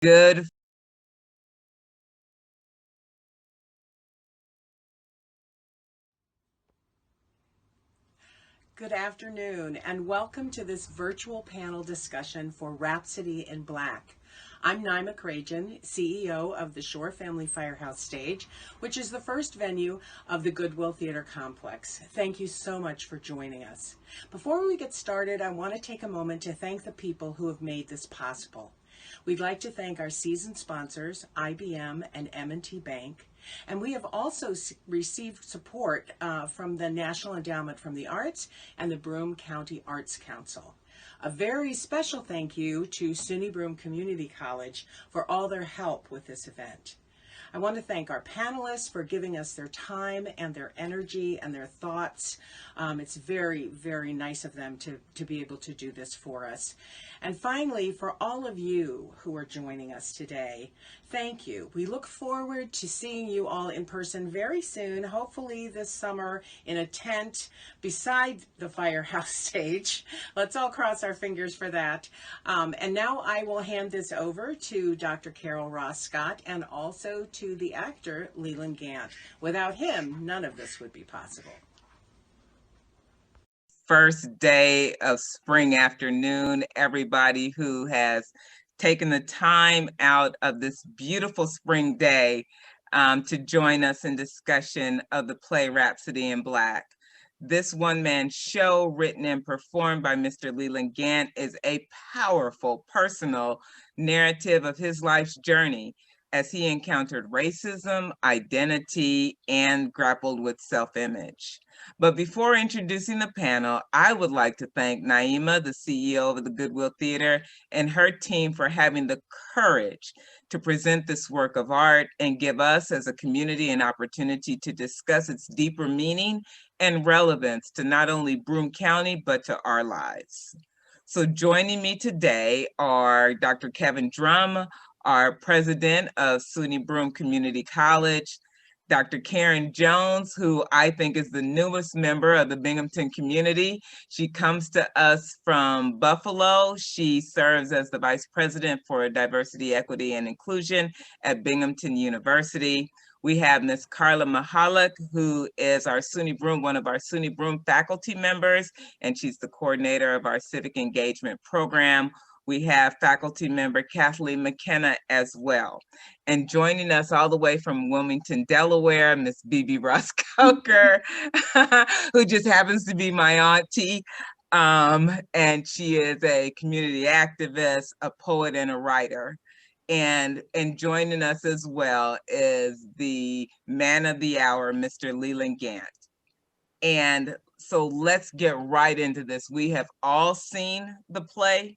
Good. Good afternoon, and welcome to this virtual panel discussion for Rhapsody in Black. I'm Naima Krajan, CEO of the Shore Family Firehouse Stage, which is the first venue of the Goodwill Theater Complex. Thank you so much for joining us. Before we get started, I want to take a moment to thank the people who have made this possible. We'd like to thank our season sponsors, IBM and M&T Bank, and we have also received support from the National Endowment for the Arts and the Broome County Arts Council. A very special thank you to SUNY Broome Community College for all their help with this event. I want to thank our panelists for giving us their time and their energy and their thoughts. It's very, very nice of them to be able to do this for us. And finally, for all of you who are joining us today, thank you. We look forward to seeing you all in person very soon, hopefully this summer in a tent beside the firehouse stage. Let's all cross our fingers for that. And now I will hand this over to Dr. Carol Ross Scott and also to the actor Leland Gant. Without him, none of this would be possible. First day of spring afternoon, everybody who has taken the time out of this beautiful spring day to join us in discussion of the play Rhapsody in Black. This one-man show, written and performed by Mr. Leland Gant, is a powerful, personal narrative of his life's journey as he encountered racism, identity, and grappled with self-image. But before introducing the panel, I would like to thank Naima, the CEO of the Goodwill Theater, and her team for having the courage to present this work of art and give us as a community an opportunity to discuss its deeper meaning and relevance to not only Broome County, but to our lives. So joining me today are Dr. Kevin Drum, our president of SUNY Broome Community College, Dr. Karen Jones, who I think is the newest member of the Binghamton community. She comes to us from Buffalo. She serves as the vice president for diversity, equity, and inclusion at Binghamton University. We have Ms. Carla Mahalik, who is one of our SUNY Broome faculty members, and she's the coordinator of our civic engagement program. We have faculty member Kathleen McKenna as well. And joining us all the way from Wilmington, Delaware, Miss Bibi Ross Coker, who just happens to be my auntie. And she is a community activist, a poet, and a writer. And joining us as well is the man of the hour, Mr. Leland Gant. And so let's get right into this. We have all seen the play.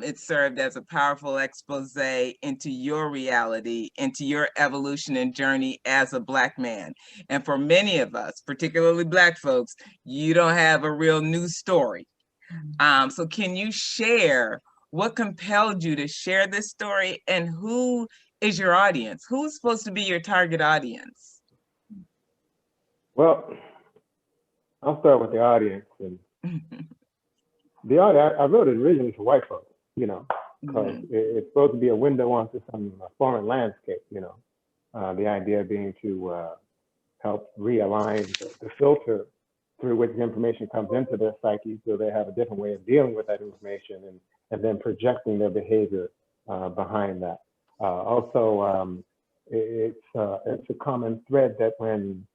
It served as a powerful expose into your reality, into your evolution and journey as a Black man. And for many of us, particularly Black folks, you don't have a real news story. So can you share what compelled you to share this story, and who is your audience? Who's supposed to be your target audience? Well, I'll start with the audience. And the audience, I wrote it originally for white folks, because it's supposed to be a window onto some foreign landscape, the idea being to help realign the filter through which the information comes into their psyche, so they have a different way of dealing with that information and then projecting their behavior behind that. Also, it's a common thread that when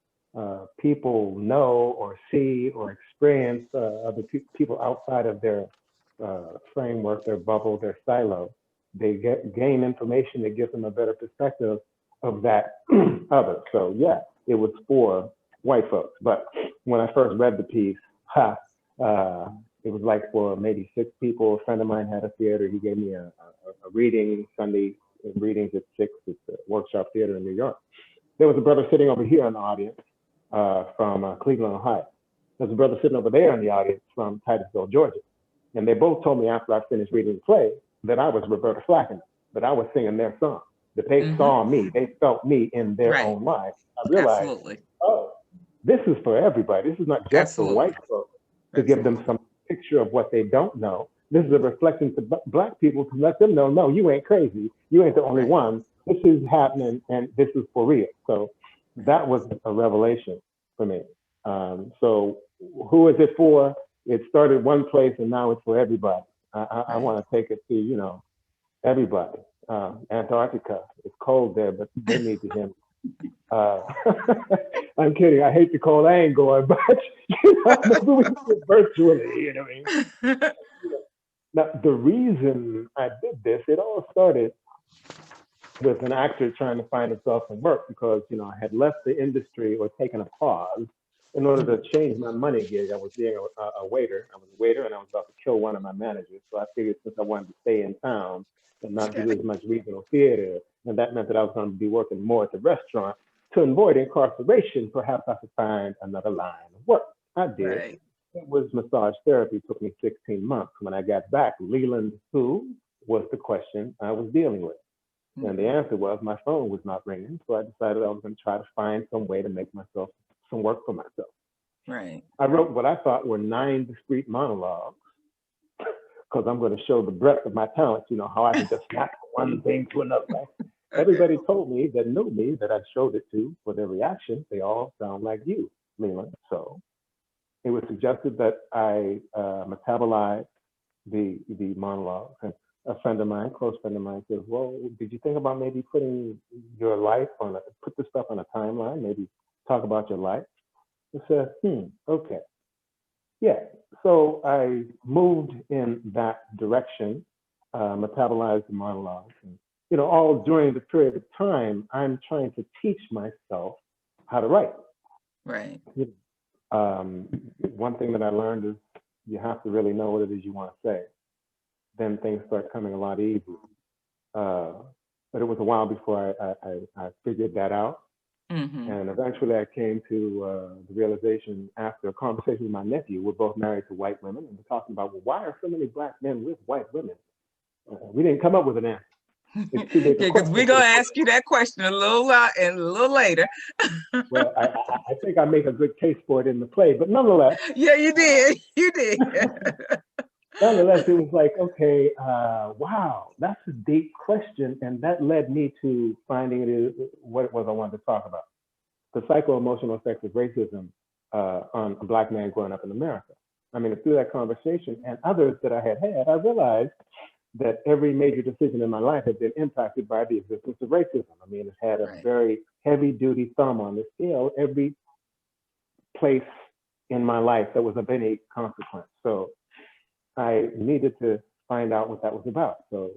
people know or see or experience other people outside of their framework, their bubble, their silo, they gain information that gives them a better perspective of that other. So yeah, it was for white folks. But when I first read the piece, it was like for maybe 6 people. A friend of mine had a theater. He gave me a reading, Sunday readings at 6 at the Workshop Theater in New York. There was a brother sitting over here in the audience from Cleveland, Ohio. There's a brother sitting over there in the audience from Titusville, Georgia. And they both told me after I finished reading the play that I was Roberta Flack, that I was singing their song, that they saw me, they felt me in their own lives. I realized, oh, this is for everybody. This is not just for white folks, to give them some picture of what they don't know, This is a reflection to Black people to let them know, no, you ain't crazy. You ain't the only Right. one. This is happening, and this is for real. So Right. that was a revelation for me. So who is it for? It started one place, and now it's for everybody. I Right. want to take it to, everybody. Antarctica, it's cold there, but they need to hear me. Uh, I'm kidding. I hate the cold. I ain't going, but maybe we can do it virtually. You know what I mean? Now, the reason I did this, it all started with an actor trying to find himself some work because, I had left the industry or taken a pause in order to change my money gig. I was being a waiter. I was a waiter and I was about to kill one of my managers. So I figured since I wanted to stay in town and not do Okay. as much regional theater, and that meant that I was going to be working more at the restaurant, to avoid incarceration, perhaps I could find another line of work. I did. Right. It was massage therapy. It took me 16 months. When I got back, Leland who was the question I was dealing with. And the answer was my phone was not ringing. So I decided I was going to try to find some way to make myself some work for myself. Right. I wrote what I thought were 9 discrete monologues because I'm going to show the breadth of my talents, how I can just snap from one thing to another. Right? Okay. Everybody told me that knew me that I showed it to for their reaction. They all sound like you, Leland. So it was suggested that I metabolize the monologue. And a friend of mine, close friend of mine, says, "Well, did you think about maybe putting your life put this stuff on a timeline? Maybe talk about your life?" I said, okay, yeah. So I moved in that direction, metabolized the monologues, and all during the period of time, I'm trying to teach myself how to write. Right. One thing that I learned is you have to really know what it is you want to say. Then things start coming a lot easier. But it was a while before I figured that out. Mm-hmm. And eventually I came to the realization after a conversation with my nephew. We're both married to white women, and we're talking about, well, why are so many Black men with white women? We didn't come up with an answer. It's too Yeah, big a because question we're for the gonna question. ask you that question a little lot and a little later. Well, I think I make a good case for it in the play, but nonetheless, Yeah, you did. You did. nonetheless, it was like, okay, wow, that's a deep question. And that led me to finding what it was I wanted to talk about. The psycho-emotional effects of racism on a Black man growing up in America. I mean, through that conversation and others that I had, I realized that every major decision in my life had been impacted by the existence of racism. I mean, it had a Right. very heavy-duty thumb on the scale every place in my life that was of any consequence. So I needed to find out what that was about. So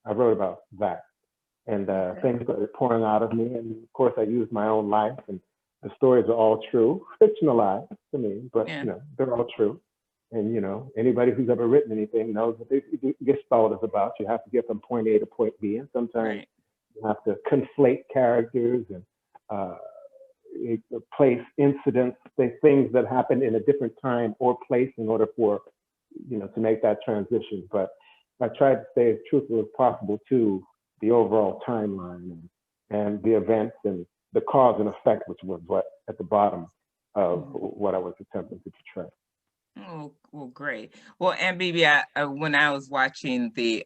I wrote about that. And Okay. things started pouring out of me. And of course, I used my own life. And the stories are all true, fictionalized to me, but Yeah. they're all true. And anybody who's ever written anything knows what Gestalt is about. You have to get from point A to point B, and sometimes Right. you have to conflate characters and uh, place incidents, say things that happen in a different time or place in order for to make that transition. But I tried to stay as truthful as possible to the overall timeline and the events and the cause and effect, which was what at the bottom of what I was attempting to portray. Oh, well, great. Well, and Bibi, when I was watching the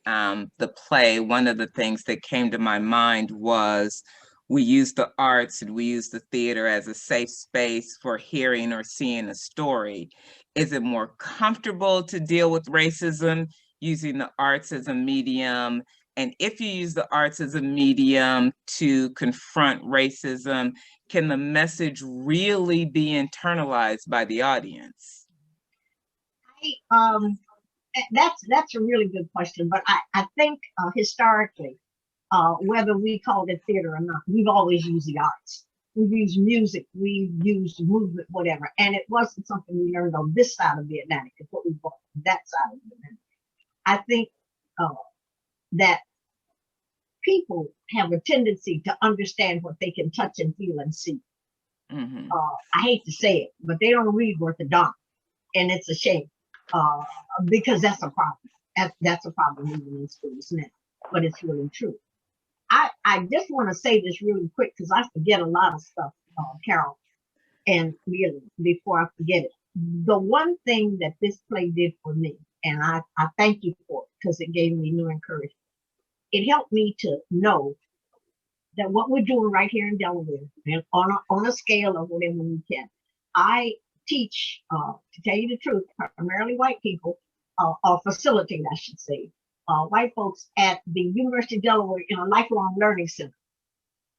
play, one of the things that came to my mind was we use the arts and we use the theater as a safe space for hearing or seeing a story. Is it more comfortable to deal with racism using the arts as a medium? And if you use the arts as a medium to confront racism, can the message really be internalized by the audience? Um, that's a really good question, but I think historically, whether we call it theater or not, we've always used the arts. We've used music, we've used movement, whatever, and it wasn't something we learned on this side of the Atlantic. It's what we brought on that side of the Atlantic. I think uh, that people have a tendency to understand what they can touch and feel and see. Mm-hmm. I hate to say it, but they don't read worth a darn, and it's a shame uh, because that's a problem. That's a problem even in schools now, but it's really true. I just want to say this really quick because I forget a lot of stuff, Carol, and really before I forget it. The one thing that this play did for me and I thank you for it because it gave me new encouragement. It helped me to know that what we're doing right here in Delaware, and on a scale of whatever we can, I teach, to tell you the truth, primarily white people, or facilitate, I should say, white folks at the University of Delaware in a lifelong learning center.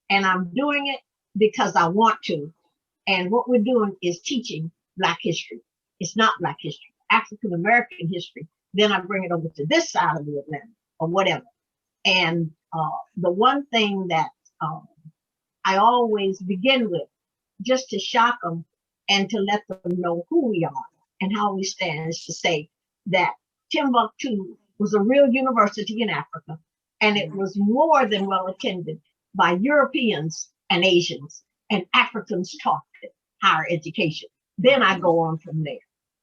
And I'm doing it because I want to. And what we're doing is teaching Black history. It's not Black history, African American history. Then I bring it over to this side of the Atlantic or whatever. And the one thing that I always begin with, just to shock them and to let them know who we are and how we stand, is to say that Timbuktu was a real university in Africa, and it was more than well attended by Europeans and Asians, and Africans taught it, higher education. Then I go on from there.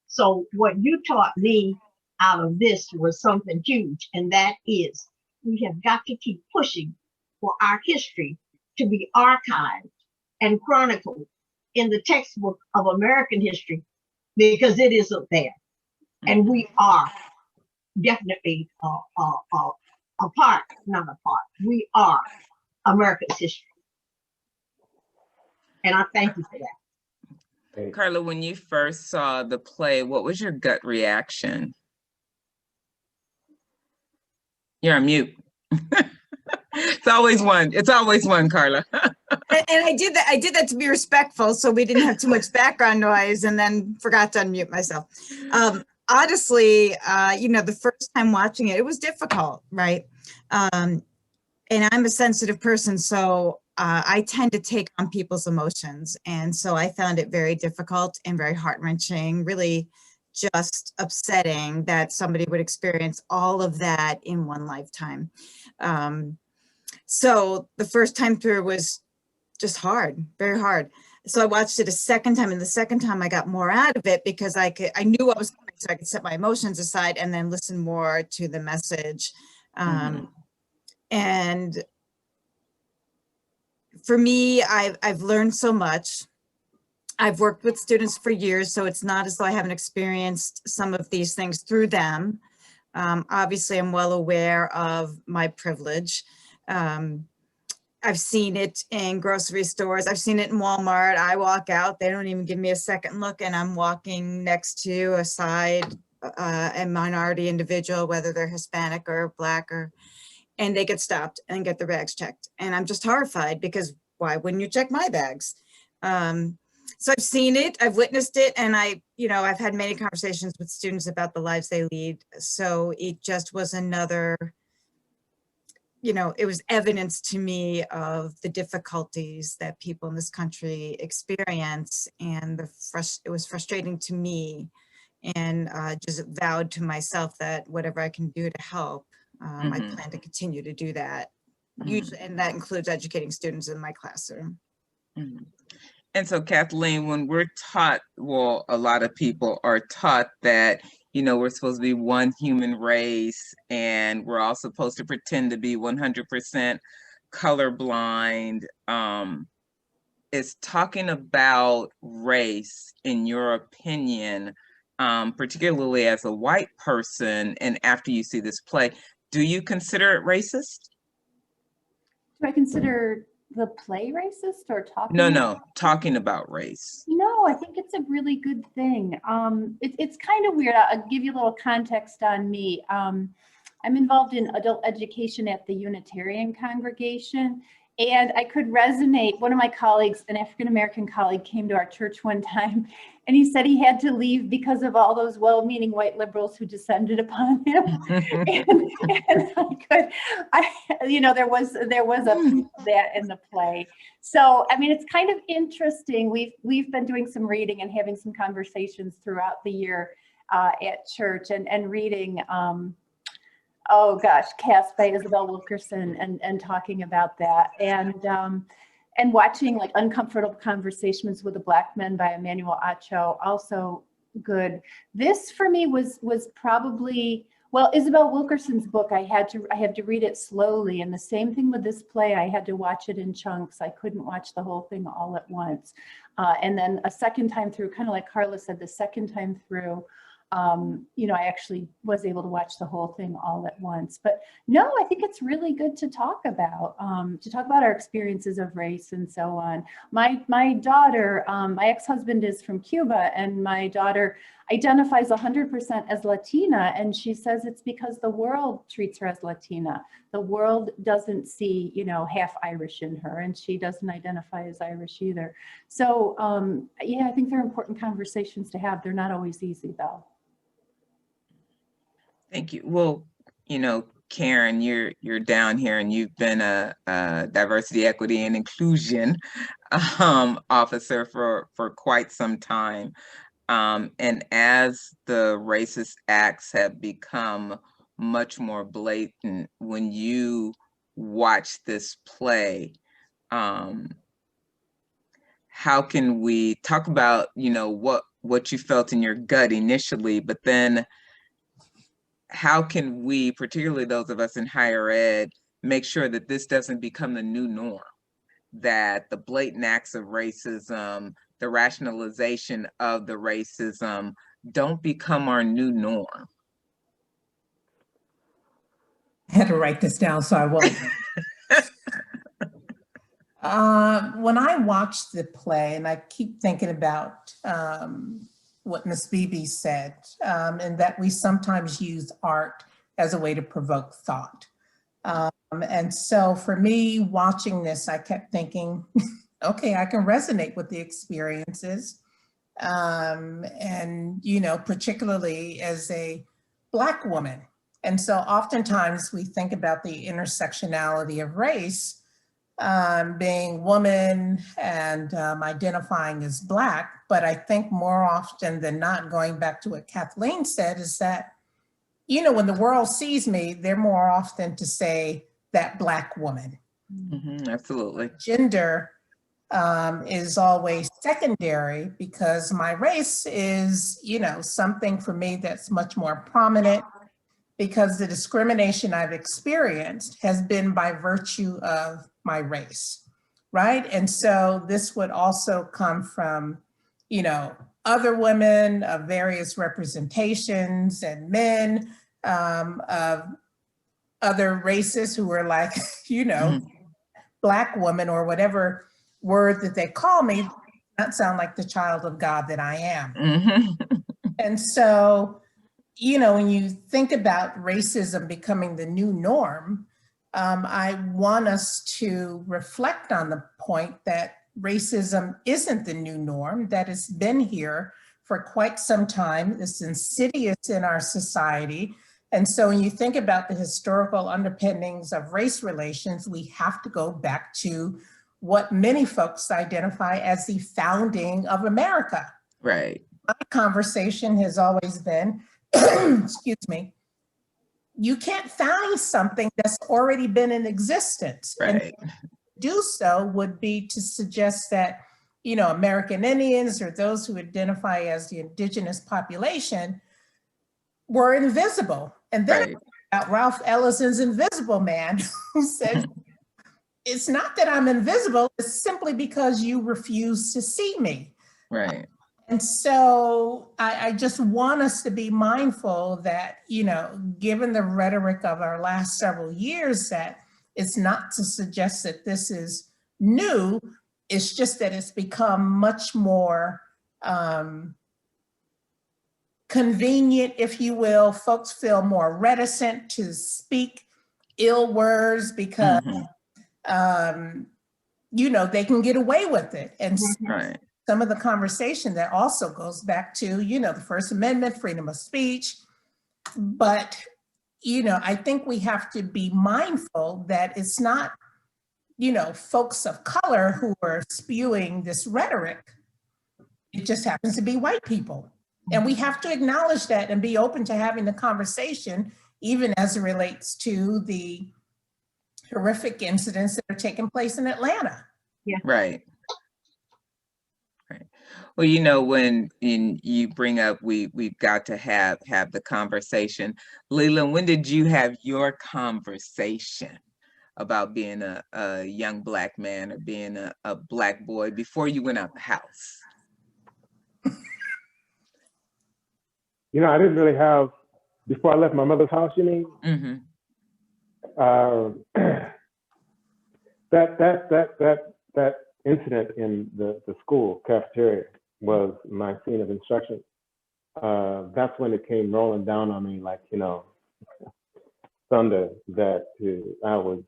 So what you taught me out of this was something huge, and that is we have got to keep pushing for our history to be archived and chronicled in the textbook of American history, because it isn't there. And we are definitely a part, not a part. We are America's history. And I thank you for that. Carla, when you first saw the play, what was your gut reaction? You're on mute. It's always one, Carla. And I did that to be respectful, so we didn't have too much background noise, and then forgot to unmute myself. Honestly, the first time watching it, it was difficult, right? And I'm a sensitive person, so I tend to take on people's emotions. And so I found it very difficult and very heart-wrenching, really just upsetting that somebody would experience all of that in one lifetime. So the first time through was just hard, very hard. So I watched it a second time, and the second time I got more out of it because I knew what was coming, so I could set my emotions aside and then listen more to the message. And for me, I've learned so much. I've worked with students for years, so it's not as though I haven't experienced some of these things through them. Obviously, I'm well aware of my privilege. I've seen it in grocery stores. I've seen it in Walmart. I walk out, they don't even give me a second look, and I'm walking next to a side, a minority individual, whether they're Hispanic or Black, and they get stopped and get their bags checked. And I'm just horrified, because why wouldn't you check my bags? So I've seen it, I've witnessed it, and I've had many conversations with students about the lives they lead. So it just was another, it was evidence to me of the difficulties that people in this country experience, and it was frustrating to me, and just vowed to myself that whatever I can do to help, I plan to continue to do that. Usually, and that includes educating students in my classroom. And so, Kathleen, when we're taught, well, a lot of people are taught that, we're supposed to be one human race, and we're all supposed to pretend to be 100% colorblind. Is talking about race, in your opinion, particularly as a white person, and after you see this play, do you consider it racist? Do I consider the play racist, or talking? No, talking about race. No, I think it's a really good thing. It's kind of weird. I'll give you a little context on me. I'm involved in adult education at the Unitarian congregation, and I could resonate. One of my colleagues, an African-American colleague, came to our church one time, and he said he had to leave because of all those well-meaning white liberals who descended upon him. There was a piece of that in the play. So, I mean, it's kind of interesting. We've been doing some reading and having some conversations throughout the year at church, and reading, Cast by Isabel Wilkerson, and talking about that, and watching like Uncomfortable Conversations with the Black Men by Emmanuel Acho, also good. This for me was probably, well, Isabel Wilkerson's book, I had to read it slowly, and the same thing with this play. I had to watch it in chunks. I couldn't watch the whole thing all at once. And then a second time through, kind of like Carla said, the second time through, You know, I actually was able to watch the whole thing all at once. But no, I think it's really good to talk about our experiences of race and so on. My daughter, my ex-husband is from Cuba, and my daughter identifies 100% as Latina, and she says it's because the world treats her as Latina. The world doesn't see, you know, half Irish in her, and she doesn't identify as Irish either. So yeah, I think they're important conversations to have. They're not always easy, though. Thank you. Well, you know, Karen, you're down here and you've been a diversity, equity, and inclusion officer for quite some time. And as the racist acts have become much more blatant, when you watch this play, how can we talk about, you know, what you felt in your gut initially, but then how can we, particularly those of us in higher ed, make sure that this doesn't become the new norm, that the blatant acts of racism, the rationalization of the racism don't become our new norm? I had to write this down so I won't. When I watched the play, and I keep thinking about what Miss Beebe said, and that we sometimes use art as a way to provoke thought. And so for me, watching this, I kept thinking, okay, I can resonate with the experiences. And, you know, particularly as a Black woman. And so oftentimes we think about the intersectionality of race, being woman and identifying as Black. But I think more often than not, going back to what Kathleen said, is that, you know, when the world sees me, they're more often to say that Black woman. Mm-hmm, absolutely. Gender is always secondary because my race is, you know, something for me that's much more prominent because the discrimination I've experienced has been by virtue of my race, right? And so this would also come from, you know, other women of various representations and men of other races who are like, you know, Black woman or whatever word that they call me, not sound like the child of God that I am. Mm-hmm. And so, you know, when you think about racism becoming the new norm, I want us to reflect on the point that racism isn't the new norm, that it's been here for quite some time. It's insidious in our society. And so when you think about the historical underpinnings of race relations, we have to go back to what many folks identify as the founding of America. Right. My conversation has always been, excuse me, you can't found something that's already been in existence. Right. And to do so would be to suggest that, you know, American Indians or those who identify as the indigenous population were invisible. And then Right. about Ralph Ellison's Invisible Man, who said, it's not that I'm invisible, it's simply because you refuse to see me. Right. And so I just want us to be mindful that, you know, given the rhetoric of our last several years, that it's not to suggest that this is new, it's just that it's become much more convenient, if you will. Folks feel more reticent to speak ill words because, you know, they can get away with it. And Right. some of the conversation that also goes back to, you know, the First Amendment, freedom of speech. But, you know, I think we have to be mindful that it's not, you know, folks of color who are spewing this rhetoric. It just happens to be white people. And we have to acknowledge that and be open to having the conversation, even as it relates to the horrific incidents that are taking place in Atlanta. Yeah. Right. Right. Well, you know, when you bring up we've got to have the conversation. Leland, when did you have your conversation about being a young Black man or being a Black boy before you went out the house? You know, I didn't really have, before I left my mother's house, you mean? Mm-hmm. That incident in the school cafeteria was my scene of instruction. That's when it came rolling down on me like, you know, thunder, that I was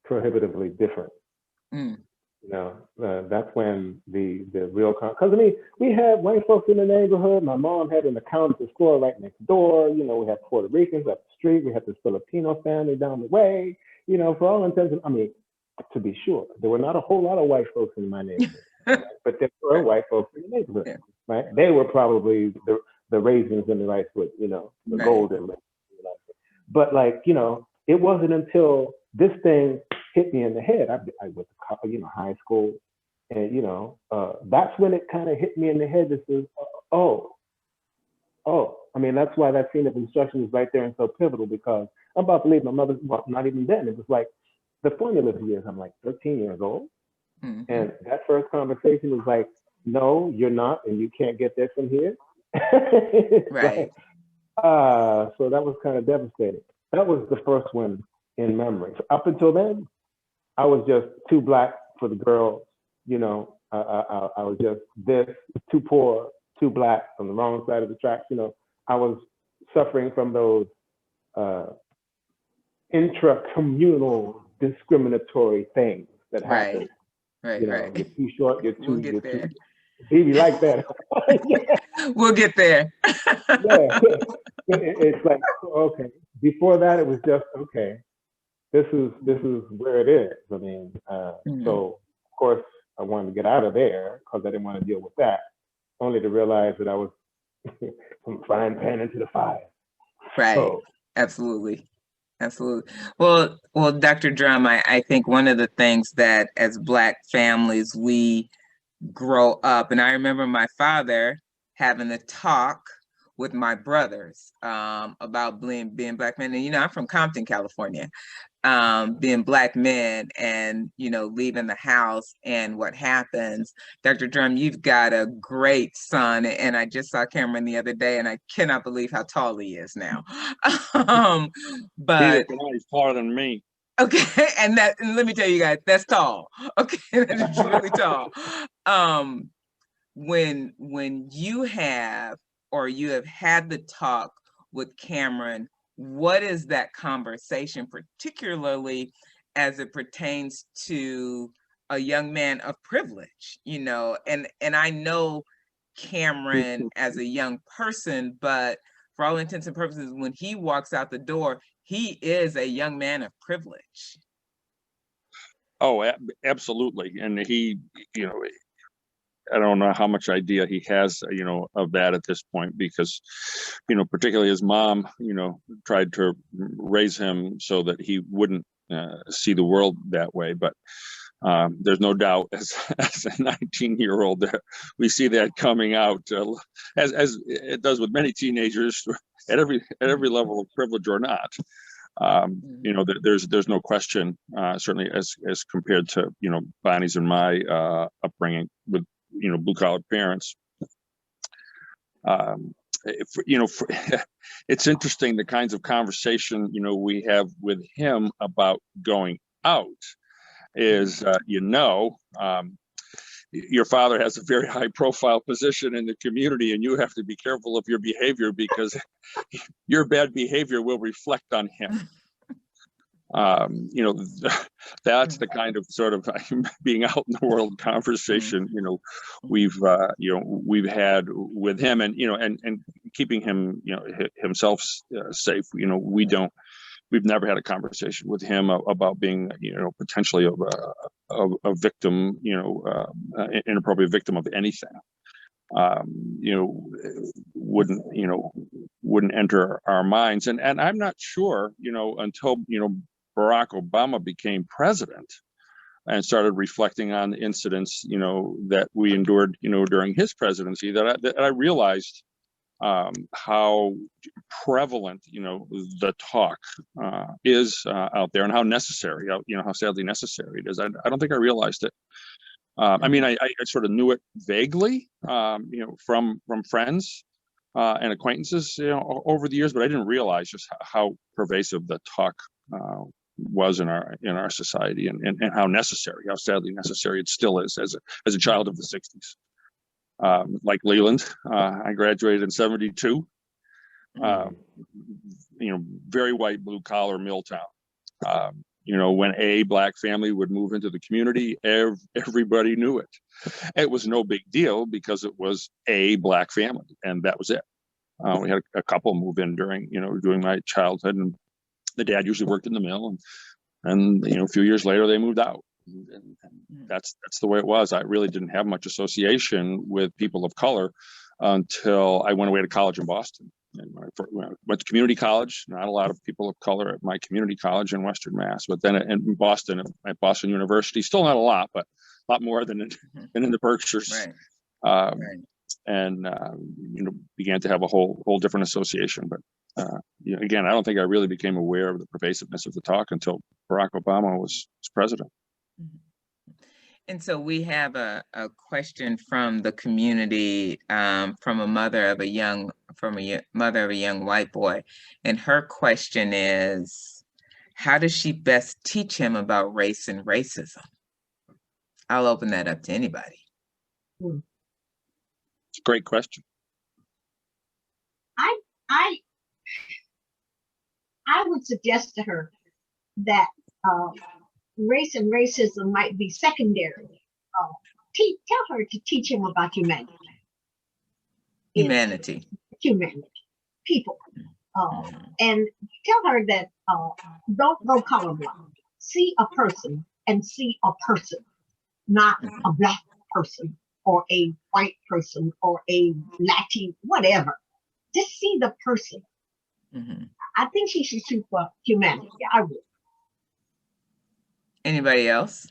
prohibitively different. Mm. You know, that's when the real, because I mean, we had white folks in the neighborhood. My mom had an account at the store right next door. You know, we had Puerto Ricans up the street. We had this Filipino family down the way. You know, for all intents and, I mean, to be sure, there were not a whole lot of white folks in my neighborhood, right? But there were white folks in the neighborhood, Yeah. right? They were probably the raisins in the rice with, you know, the Right. golden. But like, you know, it wasn't until this thing hit me in the head. I went to, you know, high school, and you know, that's when it kind of hit me in the head. This is, oh, I mean, that's why that scene of instruction is right there and so pivotal, because I'm about to leave my mother. Well, not even then. It was like the formative years. I'm like 13 years old, Mm-hmm. and that first conversation was like, no, you're not, and you can't get there from here. Right. So that was kind of devastating. That was the first one in memory. Up until then, I was just too black for the girls. You know, I was just this, too poor, too black, on the wrong side of the tracks. You know, I was suffering from those intra-communal discriminatory things that happen. Right. You know, Right. you're too short, you're We'll too, get there. baby, like that. Yeah. We'll get there. Yeah. It's like, okay. Before that, it was just, okay, this is where it is. I mean, Mhm. so of course I wanted to get out of there because I didn't want to deal with that, only to realize that I was from frying pan into the fire. Right. So, Absolutely. Well, Dr. Drum, I think one of the things that as Black families we grow up, and I remember my father having a talk with my brothers about being Black men. And, you know, I'm from Compton, California. Being Black men and, you know, leaving the house and what happens. Dr. Drum, you've got a great son, and I just saw Cameron the other day, and I cannot believe how tall he is now. But he's taller than me. okay, and let me tell you guys, that's tall. Okay, that is really tall. When you have had the talk with Cameron, what is that conversation, particularly as it pertains to a young man of privilege, you know? And I know Cameron as a young person, but for all intents and purposes, when he walks out the door, he is a young man of privilege. Oh, absolutely. And he, you know, I don't know how much idea he has, you know, of that at this point, because, you know, particularly his mom, you know, tried to raise him so that he wouldn't see the world that way. But there's no doubt, as a 19-year-old, we see that coming out as it does with many teenagers at every level of privilege or not. You know, there's no question, certainly as compared to, you know, Bonnie's and my upbringing with, you know, blue collar parents. You know, it's interesting the kinds of conversation, you know, we have with him about going out is, you know, your father has a very high profile position in the community, and you have to be careful of your behavior because your bad behavior will reflect on him. You know, that's the kind of sort of being out in the world conversation, you know, we've had with him, and, you know, and keeping him, you know, himself safe. You know, we've never had a conversation with him about being, you know, potentially a victim, you know, inappropriate victim of anything. You know, wouldn't enter our minds. And I'm not sure, you know, until, you know, Barack Obama became president and started reflecting on the incidents, you know, that we endured, you know, during his presidency, that I realized how prevalent, you know, the talk is out there, and how necessary, you know, how sadly necessary it is. I don't think I realized it I mean, I sort of knew it vaguely, from friends and acquaintances, over the years, but I didn't realize just how pervasive the talk was in our society, and how necessary, how sadly necessary it still is as a child of the 60s. Like Leland, I graduated in 72. Very white, blue collar mill town. When a Black family would move into the community, everybody knew it. It was no big deal because it was a Black family, and that was it. We had a couple move in during my childhood, and the dad usually worked in the mill, and a few years later they moved out. And that's the way it was. I really didn't have much association with people of color until I went away to college in Boston. And when I went to community college, not a lot of people of color at my community college in Western Mass, but then in Boston, at Boston University, still not a lot, but a lot more than in the Berkshires. Right. And began to have a whole different association. But again, I don't think I really became aware of the pervasiveness of the talk until Barack Obama was president. And so we have a question from the community, from a mother of a young white boy, and her question is, how does she best teach him about race and racism? I'll open that up to anybody. It's a great question. I would suggest to her that race and racism might be secondary. Tell her to teach him about humanity. Humanity, people. And tell her that don't go colorblind. See a person and see a person, not a Black person or a white person or a Latin, whatever. Just see the person. I think she should shoot for humanity. I would. Anybody else?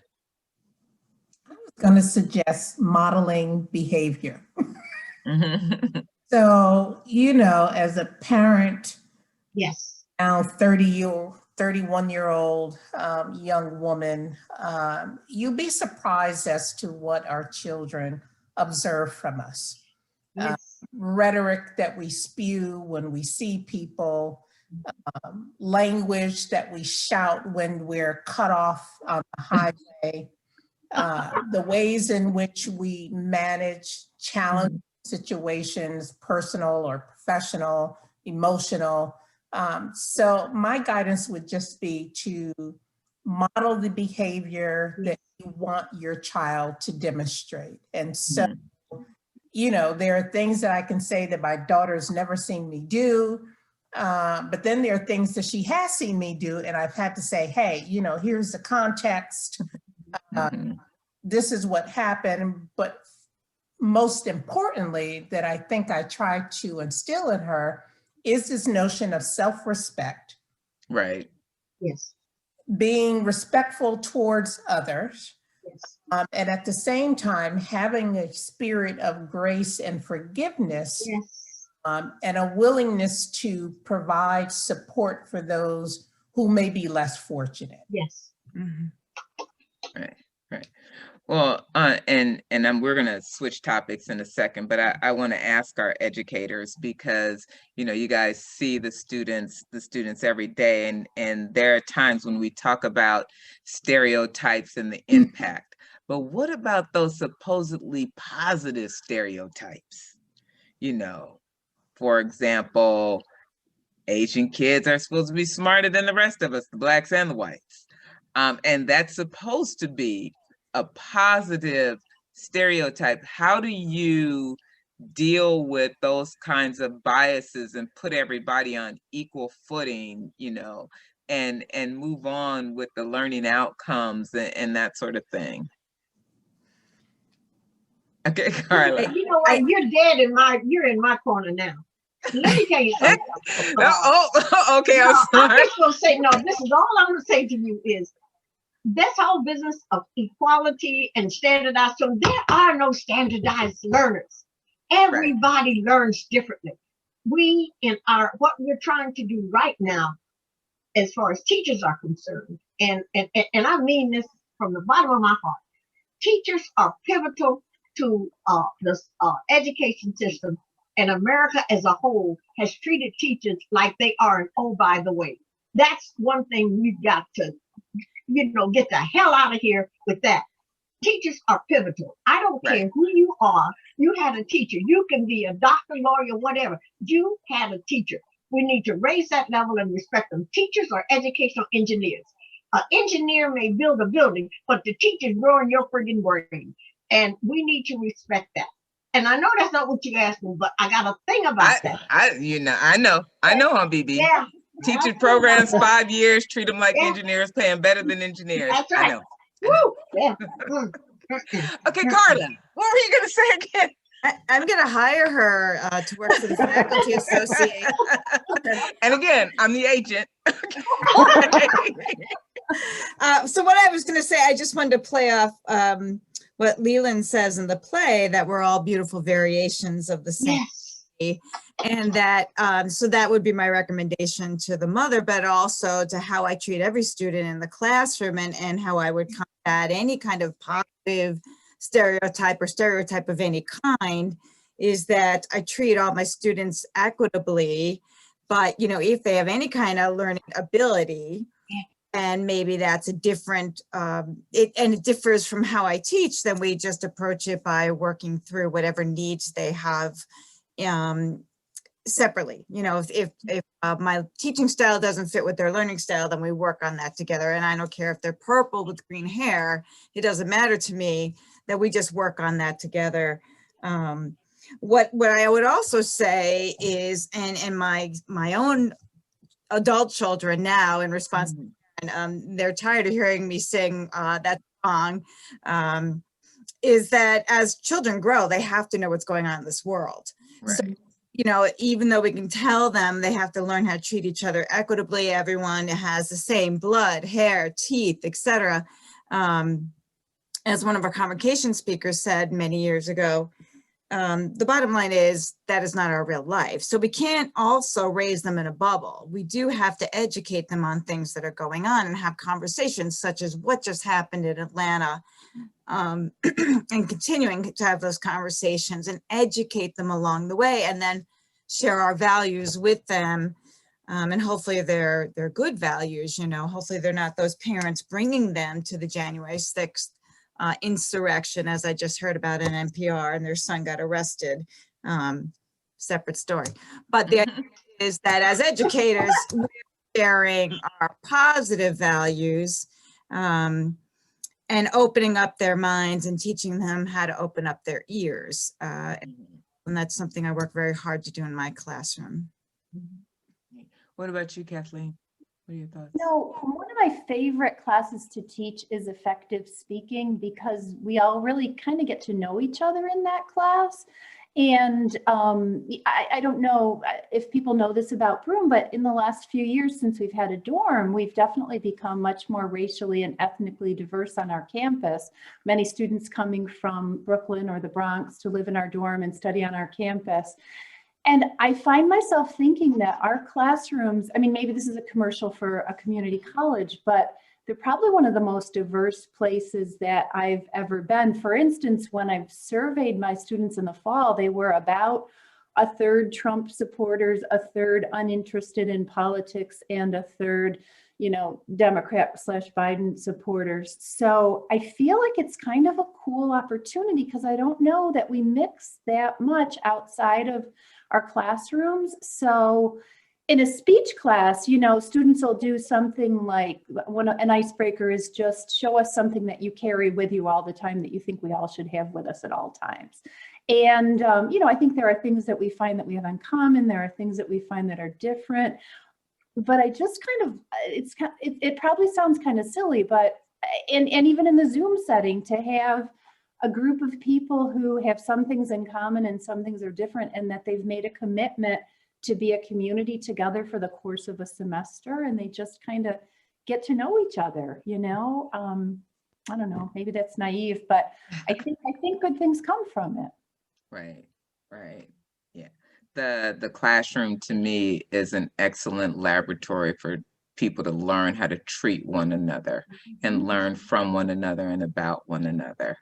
I was going to suggest modeling behavior. So, as a parent, yes, now 31-year-old young woman, you'll be surprised as to what our children observe from us. yes. Rhetoric that we spew when we see people, language that we shout when we're cut off on the highway, the ways in which we manage challenging situations, personal or professional, emotional. So my guidance would just be to model the behavior that you want your child to demonstrate. And so, there are things that I can say that my daughter's never seen me do. But then there are things that she has seen me do, and I've had to say, hey, here's the context. This is what happened. But most importantly, that I think I try to instill in her is this notion of self-respect. Right. Yes. Being respectful towards others. Yes. And at the same time, having a spirit of grace and forgiveness. Yes. And a willingness to provide support for those who may be less fortunate. Yes. Right. Well, we're going to switch topics in a second, but I want to ask our educators, because, you guys see the students every day, and there are times when we talk about stereotypes and the impact, but what about those supposedly positive stereotypes? For example, Asian kids are supposed to be smarter than the rest of us, the Blacks and the whites. And that's supposed to be a positive stereotype. How do you deal with those kinds of biases and put everybody on equal footing, and move on with the learning outcomes and that sort of thing? Okay, Carla. You know what? You're in my corner now. Let me tell you something. Okay. I'm sorry. I'm just going to say, no, this is all I'm going to say to you is this whole business of equality and standardized. So there are no standardized learners. Everybody learns differently. What we're trying to do right now, as far as teachers are concerned, and I mean this from the bottom of my heart, Teachers are pivotal to the education system, and America as a whole has treated teachers like they are an oh, by the way. That's one thing we've got to, get the hell out of here with that. Teachers are pivotal. I don't care who you are. You had a teacher. You can be a doctor, lawyer, whatever. You had a teacher. We need to raise that level and respect them. Teachers are educational engineers. An engineer may build a building, but the teacher's growing your friggin' brain. And we need to respect that. And I know that's not what you asked me, but I got a thing about that. I know, on BB. Yeah. Teaching programs 5 years, treat them like engineers, pay them better than engineers. That's right. I know. Woo! Yeah. Okay, Carla, what were you going to say again? I'm going to hire her to work for the Faculty Association. And again, I'm the agent. So what I was going to say, I just wanted to play off what Leland says in the play, that we're all beautiful variations of the same. Yes. And that, so that would be my recommendation to the mother, but also to how I treat every student in the classroom, and how I would combat any kind of positive stereotype of any kind, is that I treat all my students equitably. But, if they have any kind of learning ability, and maybe that's a different, it differs from how I teach, then we just approach it by working through whatever needs they have separately. If my teaching style doesn't fit with their learning style, then we work on that together. And I don't care if they're purple with green hair, it doesn't matter to me, that we just work on that together. What I would also say is, and my own adult children now, in response, they're tired of hearing me sing that song, is that as children grow, they have to know what's going on in this world. Right. So, even though we can tell them they have to learn how to treat each other equitably, everyone has the same blood, hair, teeth, etc. As one of our convocation speakers said many years ago, the bottom line is that is not our real life. So we can't also raise them in a bubble. We do have to educate them on things that are going on and have conversations such as what just happened in Atlanta, and continuing to have those conversations and educate them along the way, and then share our values with them. And hopefully they're good values, hopefully they're not those parents bringing them to the January 6th insurrection, as I just heard about in NPR, and their son got arrested. Separate story. But the idea is that as educators, we're sharing our positive values, and opening up their minds and teaching them how to open up their ears. And that's something I work very hard to do in my classroom. What about you, Kathleen? What are your thoughts? One of my favorite classes to teach is effective speaking, because we all really kind of get to know each other in that class. And I don't know if people know this about Broome, but in the last few years since we've had a dorm, we've definitely become much more racially and ethnically diverse on our campus. Many students coming from Brooklyn or the Bronx to live in our dorm and study on our campus. And I find myself thinking that our classrooms, maybe this is a commercial for a community college, but they're probably one of the most diverse places that I've ever been. For instance, when I've surveyed my students in the fall, they were about a third Trump supporters, a third uninterested in politics, and a third, Democrat/Biden supporters. So I feel like it's kind of a cool opportunity, because I don't know that we mix that much outside of our classrooms. So in a speech class, students will do something like, an icebreaker is just show us something that you carry with you all the time that you think we all should have with us at all times. And, I think there are things that we find that we have in common. There are things that we find that are different. But I just it probably sounds kind of silly, but, and even in the Zoom setting, to have a group of people who have some things in common and some things are different, and that they've made a commitment to be a community together for the course of a semester, and they just kind of get to know each other, I don't know, maybe that's naive, but I think good things come from it. Right. Yeah. The classroom to me is an excellent laboratory for people to learn how to treat one another and learn from one another and about one another.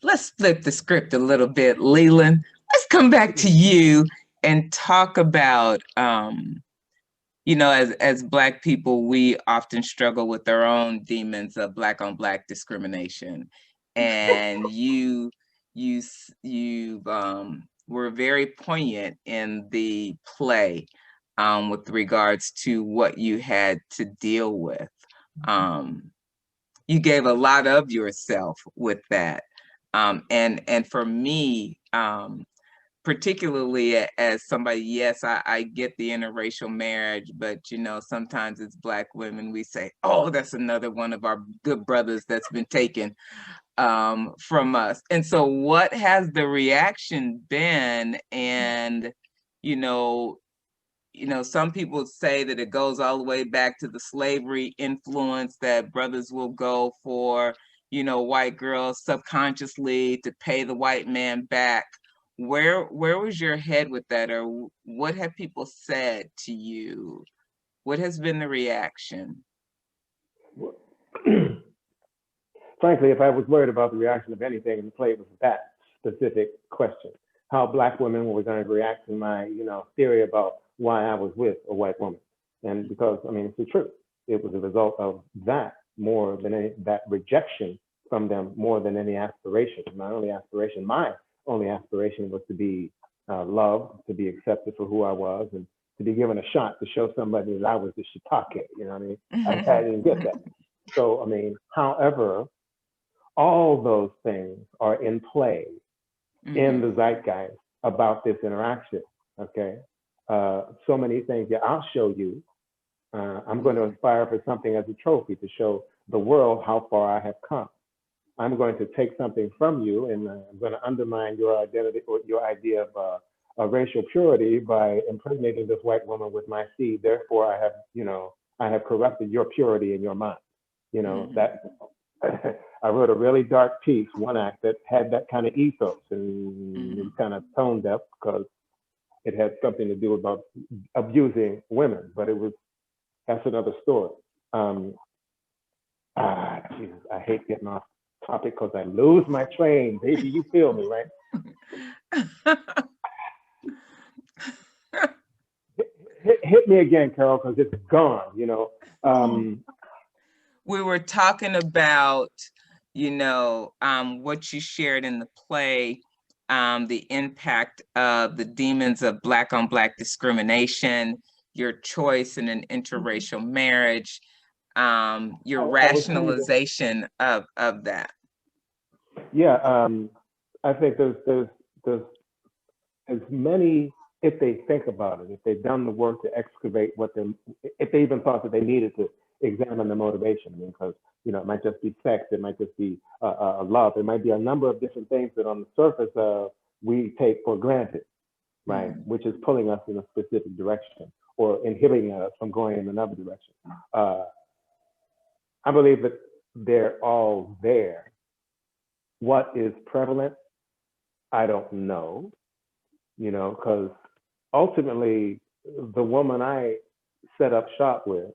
Let's flip the script a little bit. Leland, let's come back to you and talk about, as Black people, we often struggle with our own demons of Black on Black discrimination. And you were very poignant in the play with regards to what you had to deal with. You gave a lot of yourself with that. And for me, particularly as somebody, yes, I get the interracial marriage, but sometimes as Black women, we say, oh, that's another one of our good brothers that's been taken from us. And so what has the reaction been? And, some people say that it goes all the way back to the slavery influence, that brothers will go for, white girls subconsciously to pay the white man back. Where was your head with that? Or what have people said to you? What has been the reaction? Frankly, if I was worried about the reaction of anything in the play, it was that specific question: how Black women were going to react to my, theory about why I was with a white woman. And because, it's the truth. It was a result of that more than that rejection from them more than any aspiration. My only aspiration was to be loved, to be accepted for who I was, and to be given a shot to show somebody that I was the shiitake. I didn't get that. So, however, all those things are in play in the zeitgeist about this interaction. Okay. So many things that I'll show you. I'm going to aspire for something as a trophy to show the world how far I have come. I'm going to take something from you, and I'm going to undermine your identity or your idea of racial purity by impregnating this white woman with my seed. Therefore, I have corrupted your purity in your mind. That I wrote a really dark piece, one act that had that kind of ethos, and it was kind of tone deaf because it had something to do about abusing women, but that's another story. Jesus, I hate getting off topic because I lose my train. Baby, you feel me, right? hit me again, Carol, because it's gone, We were talking about, what you shared in the play, the impact of the demons of Black on Black discrimination, your choice in an interracial marriage, your rationalization of that. Yeah, I think there's as many, if they think about it, if they've done the work to excavate if they even thought that they needed to examine the motivation, because it might just be sex, it might just be love, it might be a number of different things that on the surface we take for granted, right? Which is pulling us in a specific direction or inhibiting us from going in another direction. I believe that they're all there. What is prevalent, I don't know, because ultimately the woman I set up shop with,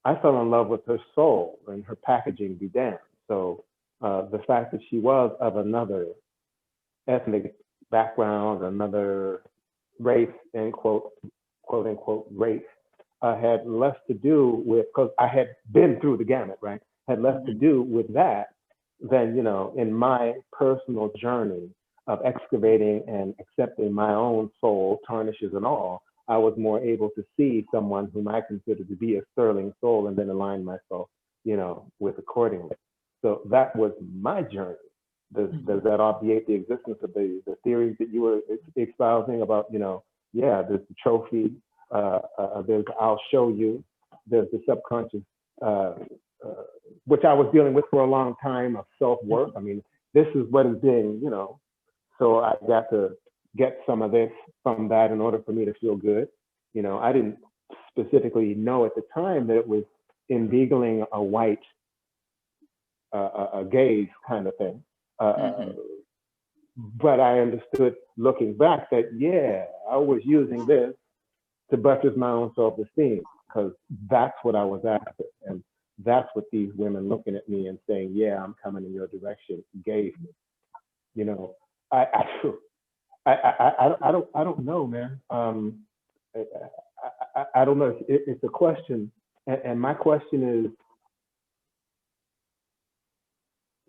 I fell in love with her soul, and her packaging be damned. So the fact that she was of another ethnic background, another race, end quote unquote race, had less to do with, because I had been through the gamut, right? Had less to do with that than, in my personal journey of excavating and accepting my own soul, tarnishes and all. I was more able to see someone whom I considered to be a sterling soul and then align myself, with accordingly. So that was my journey. Does that obviate the existence of the theories that you were espousing about, there's the trophy, there's I'll show you, there's the subconscious, which I was dealing with for a long time, of self-worth. This is what is being, so I got to get some of this from that in order for me to feel good. I didn't specifically know at the time that it was inveigling a white a gaze kind of thing. But I understood looking back that, I was using this to buttress my own self-esteem, because that's what I was after. And that's what these women looking at me and saying, yeah, I'm coming in your direction, gave me. You know, I don't know, man. I don't know. It's a question, and my question is,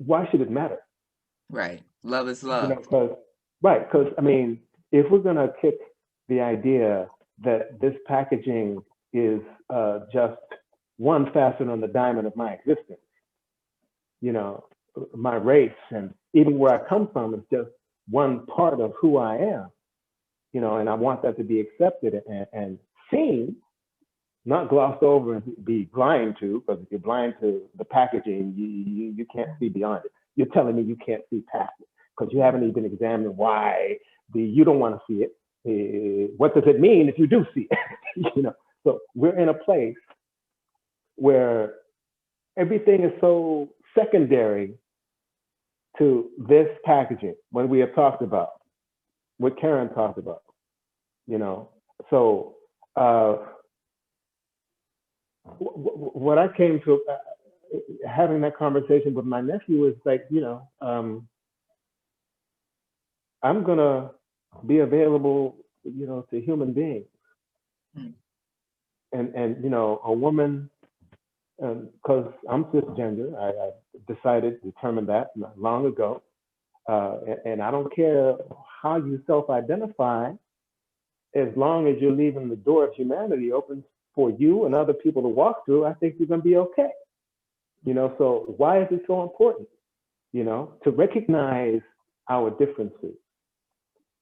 why should it matter? Right. Love is You love. know, because I mean, if we're gonna kick the idea that this packaging is just one facet on the diamond of my existence, you know, my race and even where I come from is just one part of who I am, you know, and I want that to be accepted and seen, not glossed over and be blind to, because if you're blind to the packaging, you can't see beyond it. You're telling me you can't see past it because you haven't even examined why you don't want to see it. What does it mean if you do see it? You know, so we're in a place where everything is so secondary to this packaging, what we have talked about, what Karen talked about, you know. So what I came to having that conversation with my nephew is like, you know, I'm gonna be available, you know, to human beings, and you know, a woman, because I'm cisgender, I determined that long ago, and I don't care how you self-identify, as long as you're leaving the door of humanity open for you and other people to walk through, I think you're gonna be okay. You know, so why is it so important, you know, to recognize our differences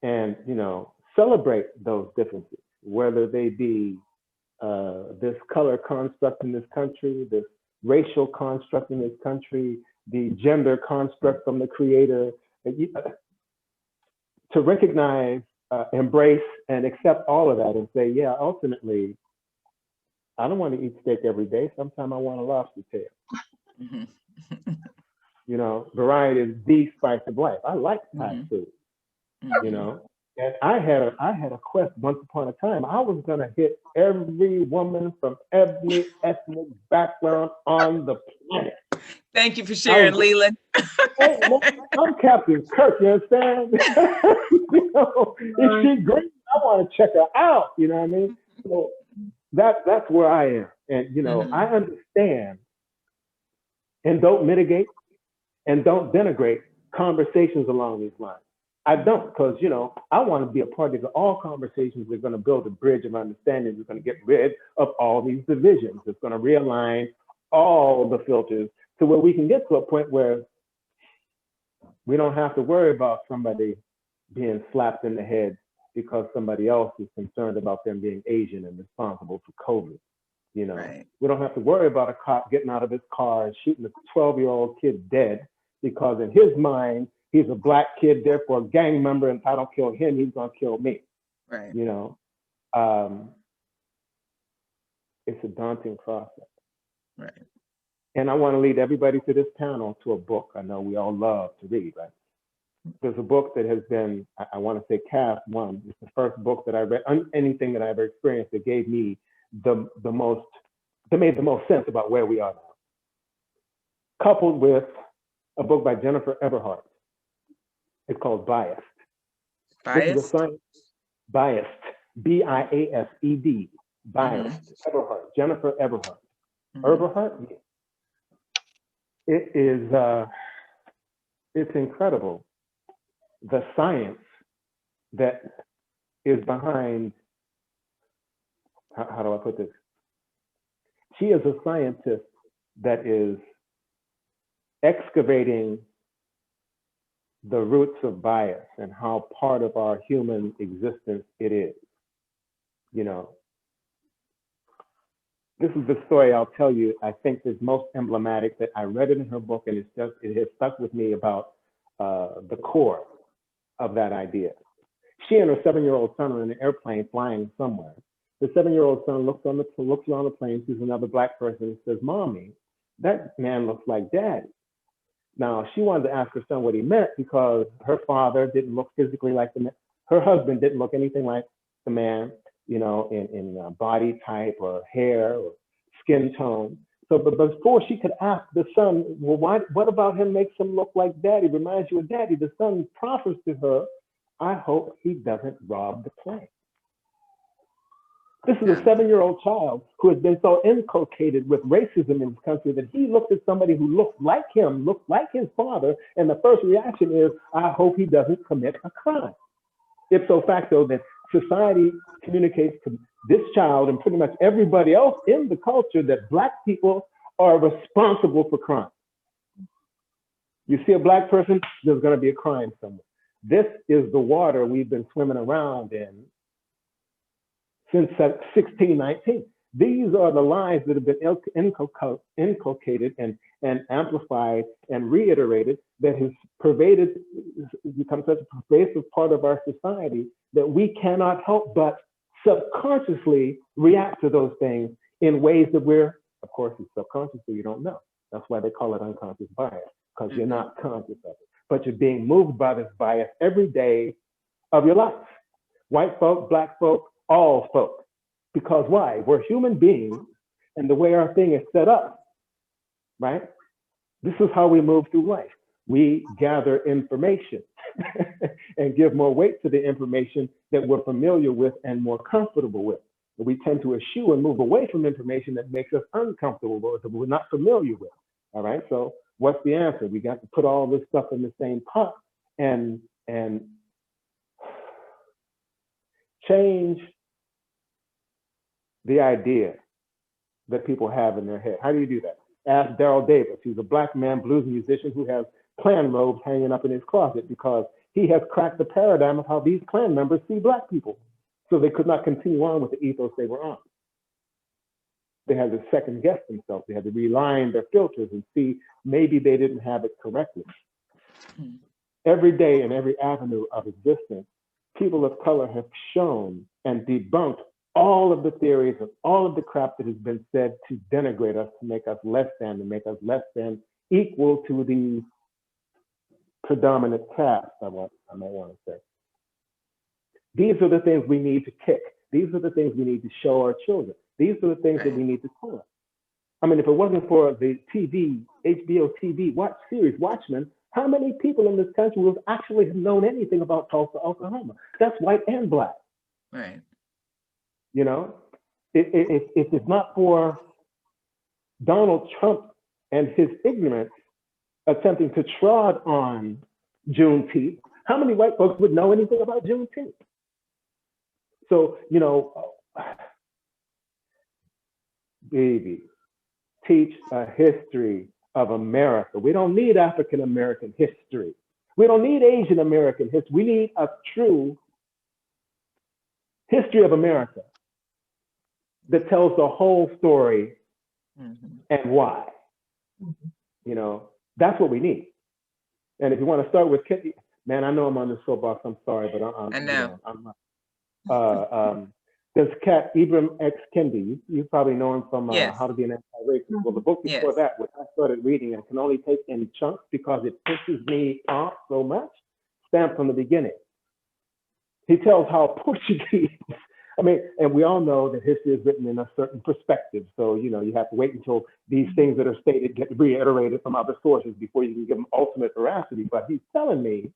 and, you know, celebrate those differences, whether they be this color construct in this country, this racial construct in this country, the gender construct from the creator, to recognize, embrace, and accept all of that and say, yeah, ultimately, I don't want to eat steak every day. Sometimes I want a lobster tail. You know, variety is the spice of life. I like Thai food, you know. And I had a quest once upon a time. I was gonna hit every woman from every ethnic background on the planet. Thank you for sharing, Leland. Hey, I'm Captain Kirk, you understand? You know, if she's great, I want to check her out, you know what I mean? So that's where I am. And you know, I understand and don't mitigate and don't denigrate conversations along these lines. I don't, because you know, I want to be a part of all conversations that are going to build a bridge of understanding. We're going to get rid of all these divisions. It's going to realign all the filters to where we can get to a point where we don't have to worry about somebody being slapped in the head because somebody else is concerned about them being Asian and responsible for COVID. You know, we don't have to worry about a cop getting out of his car and shooting a 12-year-old kid dead because in his mind, he's a black kid, therefore a gang member, and if I don't kill him, he's gonna kill me. Right. You know, it's a daunting process. Right. And I want to lead everybody to this panel to a book I know we all love to read, right? There's a book that has been, I want to say cast one. It's the first book that I read, anything that I ever experienced that gave me that made the most sense about where we are now. Coupled with a book by Jennifer Eberhardt. It's called Biased. Biased? Biased, B-I-A-S-E-D, Biased, Eberhardt, Jennifer Eberhardt. Eberhardt? It is, it's incredible, the science that is behind, how do I put this? She is a scientist that is excavating the roots of bias and how part of our human existence it is. You know, this is the story I'll tell you, I think is most emblematic, that I read it in her book and it has stuck with me about the core of that idea. She and her 7-year-old son are in an airplane flying somewhere. The 7-year-old son looks around the plane, sees another black person and says, "Mommy, that man looks like Daddy." Now, she wanted to ask her son what he meant because her father didn't look physically like the man. Her husband didn't look anything like the man. you know, in body type or hair or skin tone. So, but before she could ask the son, well, what about him makes him look like daddy, reminds you of daddy, the son proffers to her, I hope he doesn't rob the plane. This is a 7-year-old child who has been so inculcated with racism in this country that he looked at somebody who looked like him, looked like his father, and the first reaction is, I hope he doesn't commit a crime. Ipso facto, that society communicates to this child and pretty much everybody else in the culture that Black people are responsible for crime. You see a Black person, there's going to be a crime somewhere. This is the water we've been swimming around in since 1619. These are the lies that have been inculcated and amplified and reiterated that has pervaded, become such a pervasive part of our society that we cannot help but subconsciously react to those things in ways that we're, of course, it's subconscious, so you don't know. That's why they call it unconscious bias, because you're not conscious of it, but you're being moved by this bias every day of your life. White folk, Black folk, all folk. Because why? We're human beings, and the way our thing is set up, right? This is how we move through life. We gather information and give more weight to the information that we're familiar with and more comfortable with. And we tend to eschew and move away from information that makes us uncomfortable or that we're not familiar with. All right, so what's the answer? We got to put all this stuff in the same pot and change the idea that people have in their head. How do you do that? Ask Daryl Davis. He's a Black man blues musician who has Klan robes hanging up in his closet because he has cracked the paradigm of how these Klan members see Black people. So they could not continue on with the ethos they were on. They had to second guess themselves. They had to realign their filters and see maybe they didn't have it correctly. Every day in every avenue of existence, people of color have shown and debunked all of the theories and all of the crap that has been said to denigrate us, to make us less than, equal to the predominant caste, I might want to say. These are the things we need to kick. These are the things we need to show our children. These are the things that we need to tell them. I mean, if it wasn't for the HBO TV watch series, Watchmen, how many people in this country would actually have known anything about Tulsa, Oklahoma? That's white and Black. Right. You know, if it's not for Donald Trump and his ignorance attempting to trod on Juneteenth, how many white folks would know anything about Juneteenth? So, you know, baby, teach a history of America. We don't need African American history. We don't need Asian American history. We need a true history of America that tells the whole story and why. You know, that's what we need. And if you want to start with Kendi, man, I know I'm on the soapbox. I'm sorry, but I know. There's cat Ibram X. Kendi. You probably know him from Yes. How to Be an Anti-Racist. Well, the book before Yes. that, which I started reading and can only take in chunks because it pisses me off so much, stamped from the beginning. He tells how Portuguese, I mean, and we all know that history is written in a certain perspective. So, you know, you have to wait until these things that are stated get reiterated from other sources before you can give them ultimate veracity. But he's telling me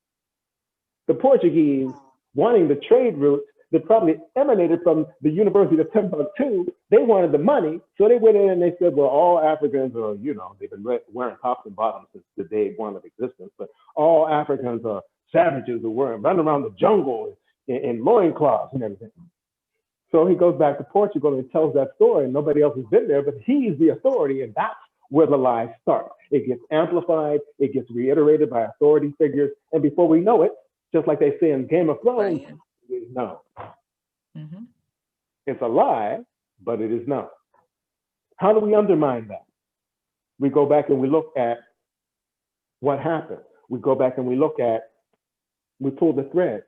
the Portuguese wanting the trade routes that probably emanated from the University of Timbuktu, they wanted the money. So they went in and they said, well, all Africans are, you know, they've been wearing tops and bottoms since the day one of existence, but all Africans are savages who running around the jungle in loincloths and everything. So he goes back to Portugal and tells that story, and nobody else has been there, but he's the authority, and that's where the lies start. It gets amplified, it gets reiterated by authority figures, and before we know it, just like they say in Game of Thrones, it is known. It's a lie, but it is known. How do we undermine that? We go back and we look at what happened. We go back and we look at, we pull the thread,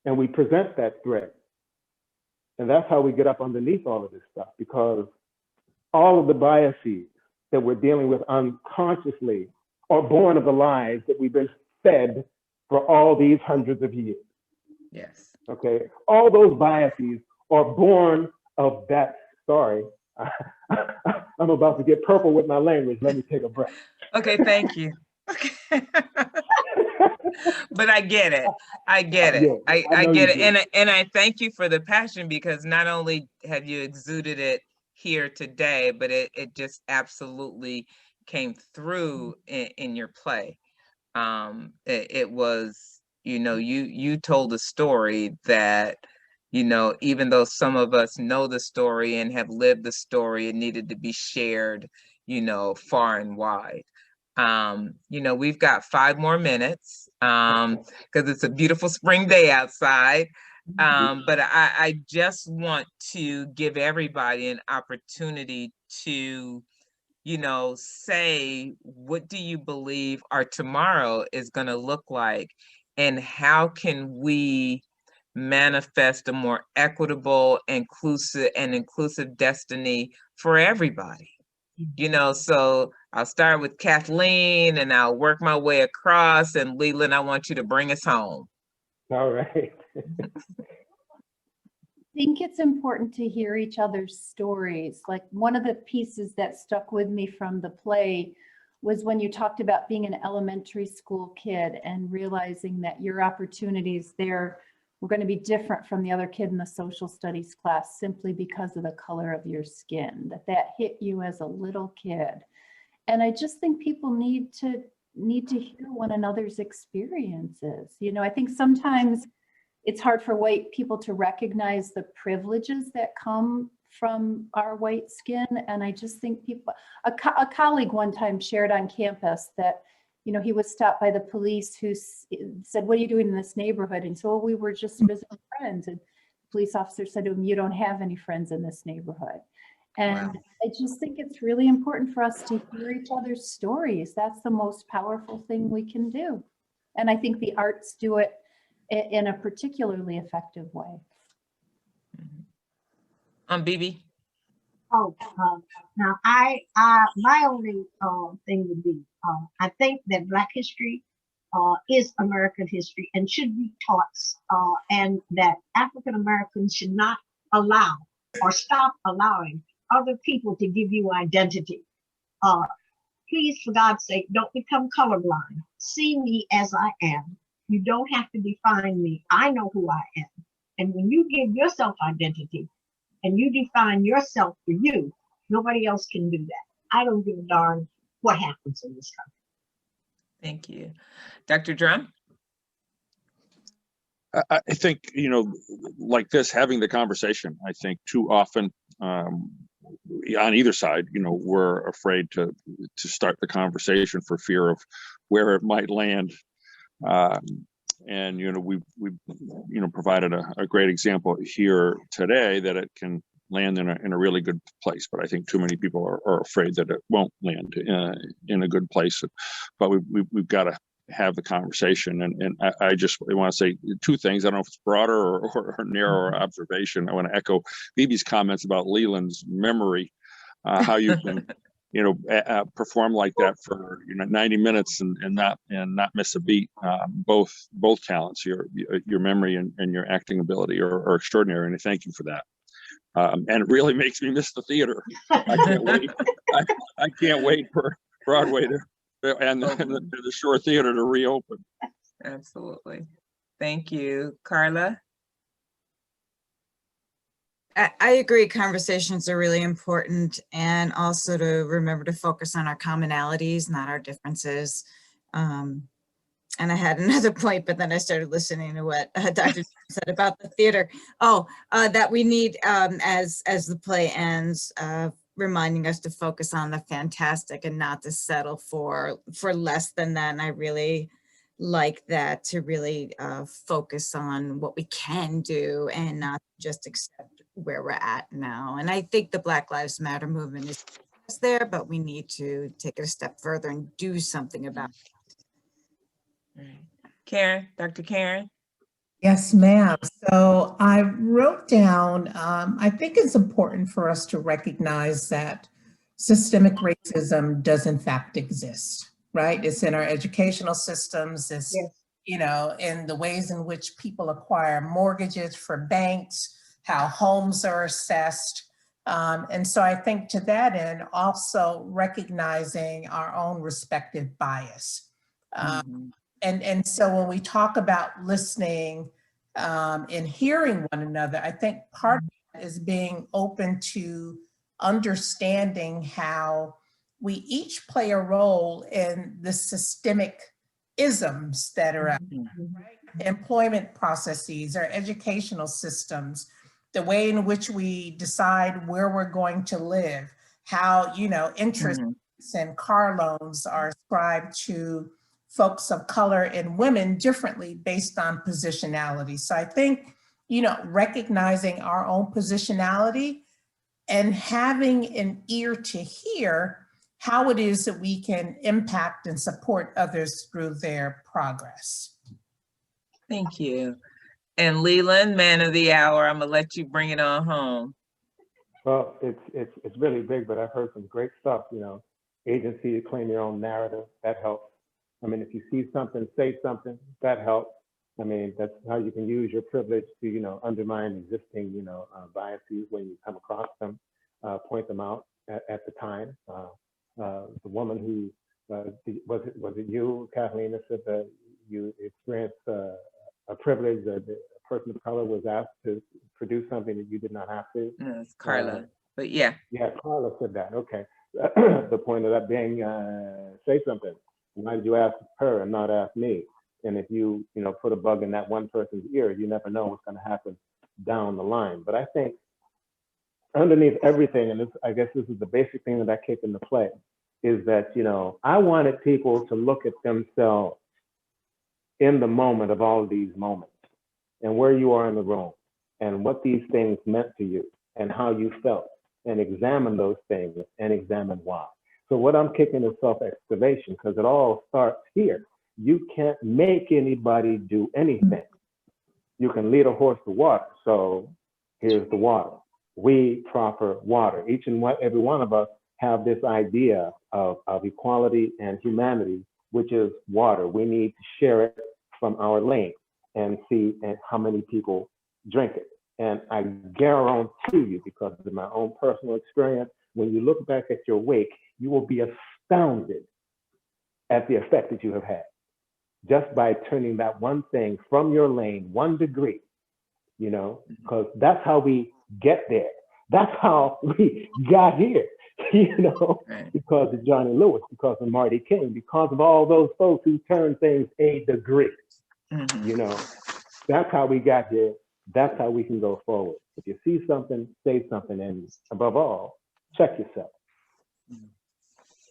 and we present that thread. And that's how we get up underneath all of this stuff, because all of the biases that we're dealing with unconsciously are born of the lies that we've been fed for all these hundreds of years. Yes. Okay, all those biases are born of that story. I'm about to get purple with my language. Let me take a breath. Okay, thank you. Okay. But I get it. I get it. Yeah, I know get you it. do. And I thank you for the passion, because not only have you exuded it here today, but it just absolutely came through in your play. It was, you told a story that, even though some of us know the story and have lived the story, it needed to be shared, far and wide. We've got 5 more minutes, because it's a beautiful spring day outside. But I just want to give everybody an opportunity to, say, what do you believe our tomorrow is going to look like? And how can we manifest a more equitable, inclusive destiny for everybody? So I'll start with Kathleen and I'll work my way across. And Leland, I want you to bring us home. All right. I think it's important to hear each other's stories. Like, one of the pieces that stuck with me from the play was when you talked about being an elementary school kid and realizing that your opportunities there were going to be different from the other kid in the social studies class simply because of the color of your skin, that hit you as a little kid. And I just think people need to hear one another's experiences. I think sometimes it's hard for white people to recognize the privileges that come from our white skin. And I just think a colleague one time shared on campus that, he was stopped by the police who said, "What are you doing in this neighborhood?" And so, "Well, we were just visiting friends." And the police officer said to him, "You don't have any friends in this neighborhood." And Wow. I just think it's really important for us to hear each other's stories. That's the most powerful thing we can do. And I think the arts do it in a particularly effective way. Bibi. Oh, now my only thing would be, I think that Black history is American history and should be taught, and that African Americans should not allow or stop allowing other people to give you identity. Please, for God's sake, don't become colorblind. See me as I am. You don't have to define me. I know who I am. And when you give yourself identity and you define yourself for you, nobody else can do that. I don't give a darn what happens in this country. Thank you. Dr. Drum? I think, like this, having the conversation, I think too often on either side, we're afraid to start the conversation for fear of where it might land. And we've provided a great example here today that it can land in a really good place. But I think too many people are afraid that it won't land in a good place. But we've got to have the conversation. And I just want to say 2 things. I don't know if it's broader or narrower observation. I want to echo Bibi's comments about Leland's memory, how you can perform like that for 90 minutes and not miss a beat. Both talents, your memory and your acting ability are extraordinary, and I thank you for that. And it really makes me miss the theater. I can't wait. I can't wait for Broadway and the Shore Theater to reopen. Absolutely. Thank you. Carla? I agree. Conversations are really important, and also to remember to focus on our commonalities, not our differences. And I had another point, but then I started listening to what Dr. said about the theater. That we need, as the play ends, reminding us to focus on the fantastic and not to settle for less than that. And I really like that, to really focus on what we can do and not just accept where we're at now. And I think the Black Lives Matter movement is there, but we need to take it a step further and do something about it. Karen, Dr. Karen? Yes, ma'am. So I wrote down, I think it's important for us to recognize that systemic racism does in fact exist, right? It's in our educational systems. It's, Yes. in the ways in which people acquire mortgages for banks, how homes are assessed. And so I think to that end, also recognizing our own respective bias. And so when we talk about listening and hearing one another, I think part of it is being open to understanding how we each play a role in the systemic isms that are out there, right? Employment processes, our educational systems, the way in which we decide where we're going to live, how, you know, interest and car loans are ascribed to folks of color and women differently based on positionality. So I think, you know, recognizing our own positionality and having an ear to hear how it is that we can impact and support others through their progress. Thank you. And Leland, man of the hour, I'm gonna let you bring it on home. Well, it's really big, but I've heard some great stuff, you know, agency to claim your own narrative, that helps. I mean, if you see something, say something, that helps. I mean, that's how you can use your privilege to, you know, undermine existing, you know, biases when you come across them, point them out at the time. The woman who, was it you, Kathleen, that said that you experienced a privilege that a person of color was asked to produce something that you did not have to? No, it's Carla, but yeah. Yeah, Carla said that, okay. The point of that being, say something. Why did you ask her and not ask me? And if you know, put a bug in that one person's ear, you never know what's going to happen down the line. But I think underneath everything, and this, I guess this is the basic thing that I kick into play, is that, you know, I wanted people to look at themselves in the moment of all of these moments and where you are in the room and what these things meant to you and how you felt, and examine those things and examine why. So what I'm kicking is self-excavation, because it all starts here. You can't make anybody do anything. You can lead a horse to water. So here's the water. We proffer water. Each and every one of us have this idea of equality and humanity, which is water. We need to share it from our lane and see how many people drink it. And I guarantee you, because of my own personal experience, when you look back at your wake, you will be astounded at the effect that you have had just by turning that one thing from your lane 1 degree, you know, because that's how we get there. That's how we got here, you know, because of Johnny Lewis, because of Marty King, because of all those folks who turned things a degree, you know, that's how we got here. That's how we can go forward. If you see something, say something, and above all, check yourself.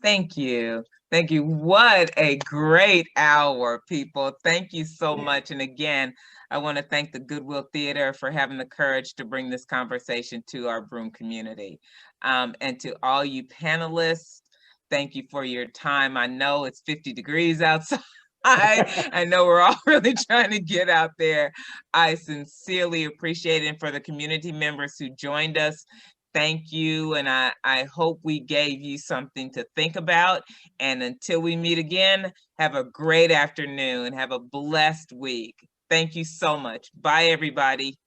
Thank you. Thank you. What a great hour, people. Thank you so much. And again, I want to thank the Goodwill Theater for having the courage to bring this conversation to our Broome community. And to all you panelists, thank you for your time. I know it's 50 degrees outside. I know we're all really trying to get out there. I sincerely appreciate it. And for the community members who joined us, thank you. And I hope we gave you something to think about. And until we meet again, have a great afternoon. Have a blessed week. Thank you so much. Bye, everybody.